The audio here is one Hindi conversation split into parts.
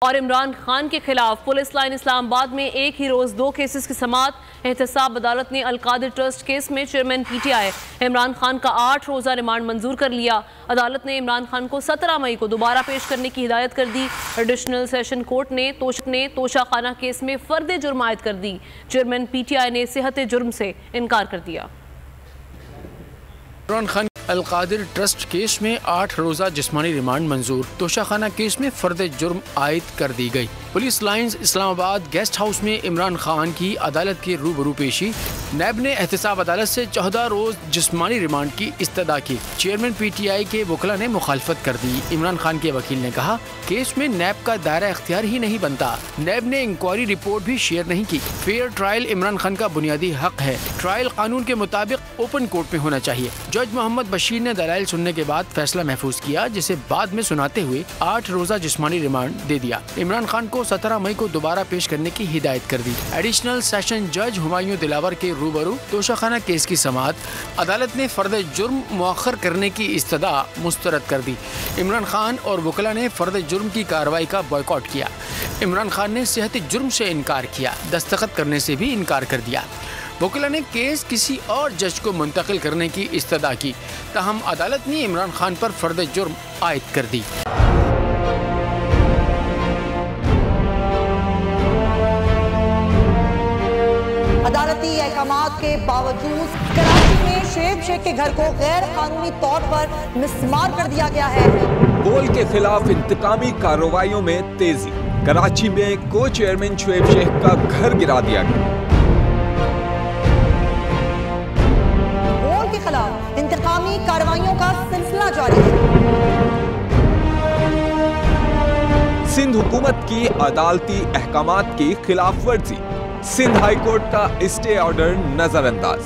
और इमरान खान के खिलाफ पुलिस लाइन इस्लामाबाद में एक ही रोज 2 केसेस की समाअत। एहतसाब अदालत ने अलकादिर ट्रस्ट केस में चेयरमैन PTI इमरान खान का 8 रोजा रिमांड मंजूर कर लिया। अदालत ने इमरान खान को 17 मई को दोबारा पेश करने की हिदायत कर दी। एडिशनल सेशन कोर्ट ने तोशाखाना केस में फर्द जुर्म आयद कर दी। चेयरमैन PTI ने सेहत जुर्म से इनकार कर दिया। इमरान खान अलकादिर ट्रस्ट केस में 8 रोजा जिस्मानी रिमांड मंजूर। तोशाखाना केस में फर्द जुर्म आयद कर दी गई। Police lines Islamabad guest house में इमरान खान की अदालत के रूबरू पेशी। नैब ने एहतसाब अदालत से 14 रोज जिस्मानी रिमांड की इस्तदा की। चेयरमैन PTI के वकला ने मुखालफत कर दी। इमरान खान के वकील ने कहा केस में नैब का दायरा इख्तियार ही नहीं बनता। नैब ने इंक्वायरी रिपोर्ट भी शेयर नहीं की। फेयर ट्रायल इमरान खान का बुनियादी हक है। ट्रायल कानून के मुताबिक ओपन कोर्ट में होना चाहिए। जज मोहम्मद बशीर ने दलाइल सुनने के बाद फैसला महफूज किया, जिसे बाद में सुनाते हुए 8 रोजा जिस्मानी रिमांड दे दिया। इमरान खान को 17 मई को दोबारा पेश करने की हिदायत कर दी। एडिशनल सेशन जज हुमायूं दिलावर के रूबरू तोशाखाना केस की समाअत। अदालत ने फर्द जुर्म मुअख्खर करने की इस्तदा मुस्तरद कर दी। इमरान खान और वकला ने फर्द जुर्म की कार्रवाई का बॉयकॉट किया। इमरान खान ने सेहत जुर्म से इनकार किया, दस्तखत करने से भी इनकार कर दिया। वकीला ने केस किसी और जज को मुंतकिल करने की इस्तदा की, ताहम अदालत ने इमरान खान पर फर्द जुर्म आयद कर दी। अदालती अहकामात के बावजूद कराची में शोएब शेख के घर को गैर कानूनी तौर पर मिसमार कर दिया गया है। बोल के खिलाफ इंतकामी कार्रवाइयों में तेजी। कराची में को चेयरमैन शोएब शेख का घर गिरा दिया गया। बोल के खिलाफ इंतकामी कार्रवाइयों का सिलसिला जारी है। सिंध हुकूमत की अदालती अहकामात की खिलाफ वर्जी। सिंध हाई कोर्ट का स्टे ऑर्डर नजरअंदाज।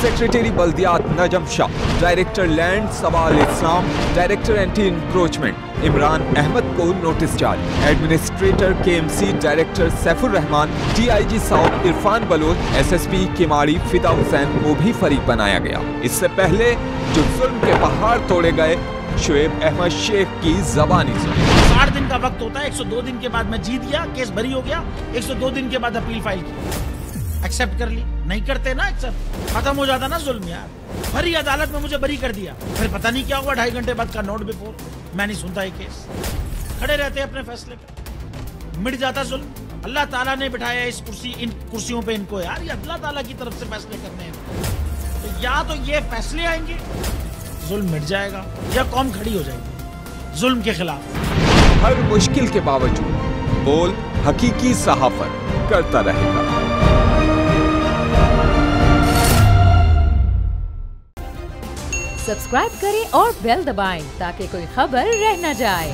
सेक्रेटरी बल्दियात Najam Shah, director land Sawal Islam, director anti encroachment Imran Ahmed को नोटिस जारी। Administrator KMC director Saifur Rehman, DIG south Irfan Baloch, SSP Keamari Fida Hussain को भी फरीक बनाया गया। इससे पहले जो जुल्म के पहाड़ तोड़े गए, शोएब अहमद शेख की जबानी सुनी। 60 दिन का वक्त होता है। 102 दिन के बाद मैं जीत गया, केस बरी हो गया। 102 दिन के बाद अपील फाइल की, एक्सेप्ट कर ली। नहीं करते ना एक्सेप्ट, खत्म हो जाता ना जुल्म यार। भरी अदालत में मुझे बरी कर दिया, फिर पता नहीं क्या हुआ। 2.5 घंटे बाद का नोट बिफोर, मैं नहीं सुनता ये केस। खड़े रहते अपने फैसले पे, मिट जाता जुल्म। अल्लाह ताला ने बिठाया इस इन कुर्सियों पे इनको यार, ये अल्लाह ताला की तरफ से फैसले करने हैं। तो या तो ये फैसले आएंगे, जुल्म मिट जाएगा, या कौम खड़ी हो जाएगी जुल्म के खिलाफ। हर मुश्किल के बावजूद बोल हकीकी सहाफत करता रहेगा। सब्सक्राइब करें और बेल दबाएं ताकि कोई खबर रह न जाए।